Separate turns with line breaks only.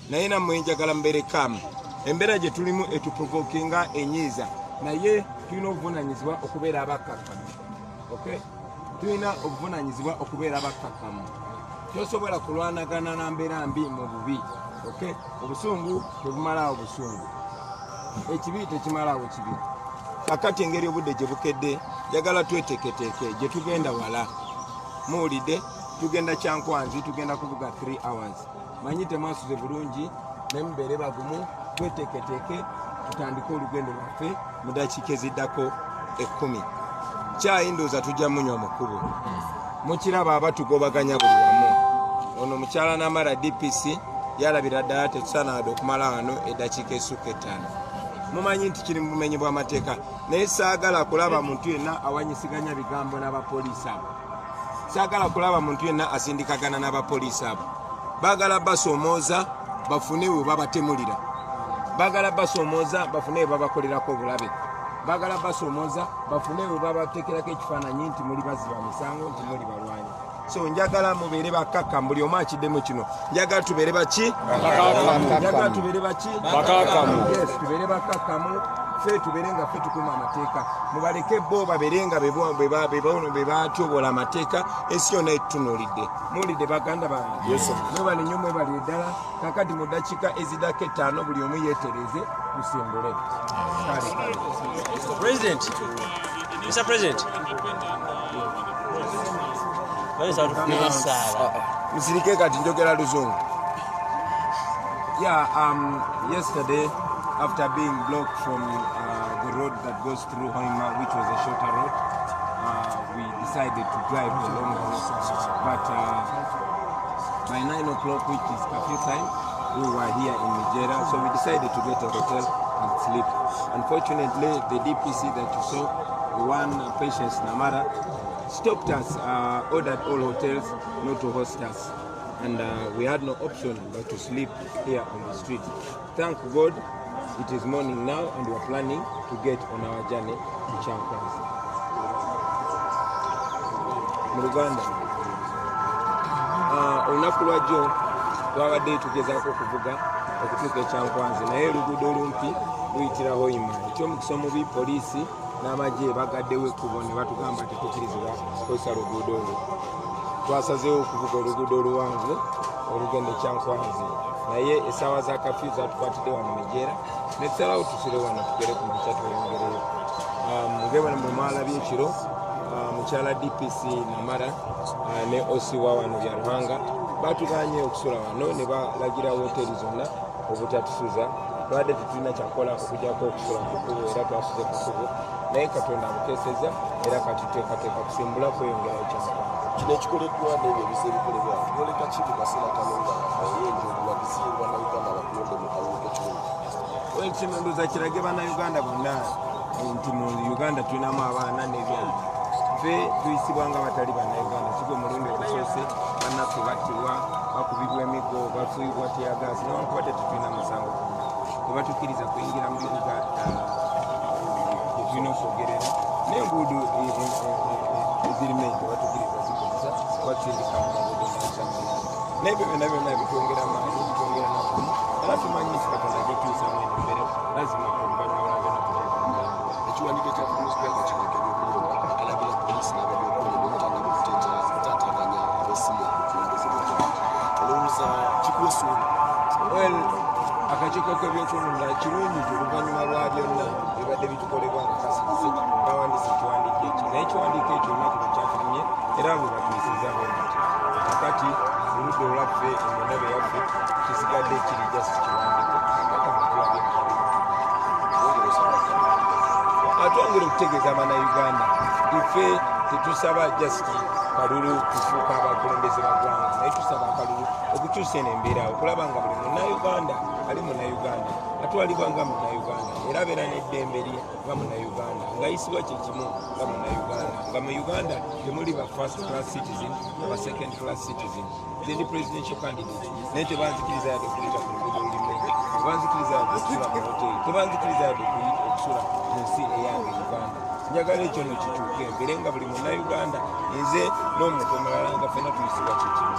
naye nammwe njagala mberekamu embeera gye tulimu etuprovokinga enyiiza naye tulina obuvunanyizibwa okubeera abakkakkamu. Tulina obuvunanyizibwa okubeera abakkakkamu. Tosobola kulwanagana na mbeera mbi mu bubi. Obusungu tebumalaawo busungu, ekibi tekimalaawo kibi. Kakati engeri obudde gye bukedde njagala tweteeketeeke gye tugenda wala. Muwulidde tugenda Kyankwanzi, tugenda kuvuga 3 hours. Manyi temwasuze bulungi ne mubeere bagumu, tweteeketeeke tutandike olugendo lwaffe mu dakiika eziddako 10. Kyayi ndowooza tujja munywa mu kkubo. Mukiraba abatugobaganya buli wamu. Ono mukyala Namara DPC yalabira ddala tetusaanaadde okumala wano eddakiika esukka 5. Mumanyi nti kiri mu bumenyi bw'amateeka, naye saagala kulaba muntu yenna awanyisiganya bigambo n'abapoliisi abo. Saagala kulaba muntu yenna asindikagana n'abapoliisi abo. Baagala basoomooza bafune we babatemulira. Baagala basoomooza bafune we babakolerako obulabe. Baagala basoomooza bafune we babateekerako ekifaananyi nti muli baziba misango, nti muli balwanyi. So njagala mubeere bakkakkamu, buli omu akiddemu kino. Njagala tubeere baki? Njagala tubeere baki? Yes, tubeere bakkakkamu. Ffe tubeere nga ffe tukuuma amateeka. Mubaleke bo babeere nga be batyobola amateeka, ensi yonna etutunuulidde. Muwulidde baganda bange? Mwebale nnyo mwebale ddala. Kakati mu ddakiika eziddako 5 buli omu yeetereze tusimbule.
President, Mr. President.
Msirike kati njogera luzungu. Yesterday, after being blocked from the road that goes through Hoima, which was a shorter road, we decided to drive a long road. But by 9 o'clock, which is curfew time, we were here in Nigeria, so we decided to get a hotel and sleep. Unfortunately, the DPC that you saw, the one Patience Namara, stopped us, ordered all hotels not to host us, and we had no option but to sleep here on the street. Thank God it is morning now and we are planning to get on our journey to Kyankwanzi. Mu Luganda olunaku lwajjo twabadde tugezaako okuvuga okutuuka e Kyankwanzi naye oluguudo olumpi luyitira Hoima. Ekyomukisa omubi poliisi n'amagye bagaddewo ekkubo ne batugamba tetukkirizibwa kukozesa luguudo olwo. Twasazeewo okuvuga oluguudo oluwanvu olugenda e Kyankwanzi naye essaawa za kafyu zatukwatidde wano Nigeera ne tusalawo tusire wano tugere ku makya tweyongereyo. Ng'ebano mwe mwalabye ekiro mukyala DPC Namara ne OC wa wano bya Ruhanga batuganye okusula wano ne balagira wooteri zonna obutatusuza. Twadde tetulina kyakola okujjako okusula ku kkubo era twasuze ku kkubo naye Katonda abukeesezza era kati tuteekateeka kusimbula kweyongera Kyankwanzi.
Kino ekikoleddwa n'ebyo ebisa ebikolebwa oleka ki mu kaseera kano nga yenjogu wabisingwa na Uganda bakulonde mu kalulu k'ekitundu?
Kino ndowooza kirage bannayuganda bonna nti mu Uganda tulinamu abaana n'ebyana. Ffe tuyisibwa nga batali bannayuganda. Kigo omulundi ogusoose bannaffe battibwa, bakubibwa emigo, bafuuyibwa teyagaasi newankubadde tetulina musango. Tebatukkiriza kuyingira mu bibuga tulina okwogerera n'enguudo ezirime tebatukkiriza zikozesa kubatsindika mu nguudo nakisamana. N'ebyo byonna byonna bitwongera amaanyi bitwongera nakumu era tumanyi nti Katonda gyetuyisamu eno lazima oluvannyuma lwa byonna tubeera.
Ekiwandiiko kya Minisitule kireka ebyokulonda alagira poliisi n'ababyokulonda obutandika okutataganya abeesimbye okulondeza mu Uganda. Olowooza kikuwesuula?
Akakiiko k'ebyokulonda kirungi nti oluvannyuma lwa byonna bibadde bitukolebwa nga kasirise bawandiise ekiwandiiko ekyo naye ekiwandiiko ekyo olunaku lwekyafulumye era bwe batuyisizzaho nti kakati oludda olwaffe engondabe yaffe kisigadde kiri just kiwandiiko paka mutulabye atwongera okutegeeza Abannayuganda nti ffe tetusaba just kalulu kufuuka abakulembeze baggwanga naye tusaba akalulu okukyusa eno embeera okulaba nga buli munnayuganda ali munnayuganda atwalibwa nga munnayuganda era abeera n'eddembe lye nga munnayuganda ng'ayisibwa kyekimu nga munnayuganda nga mu Uganda temuli ba first class citizen aba second class citizen. Nze ndi presidential candidate naye tebanzikiriza yadde okuyita ku luguudo olulimu, tebanzikiriza yadde okusula mu hoteri, tebanzikiriza yadde okusula mu nsi eyange Uganda. Njagala ekyo nno kikyuke mbeere nga buli munnayuganda nze n'omuntu omulala nga ffenna tuyisibwa kyekimu.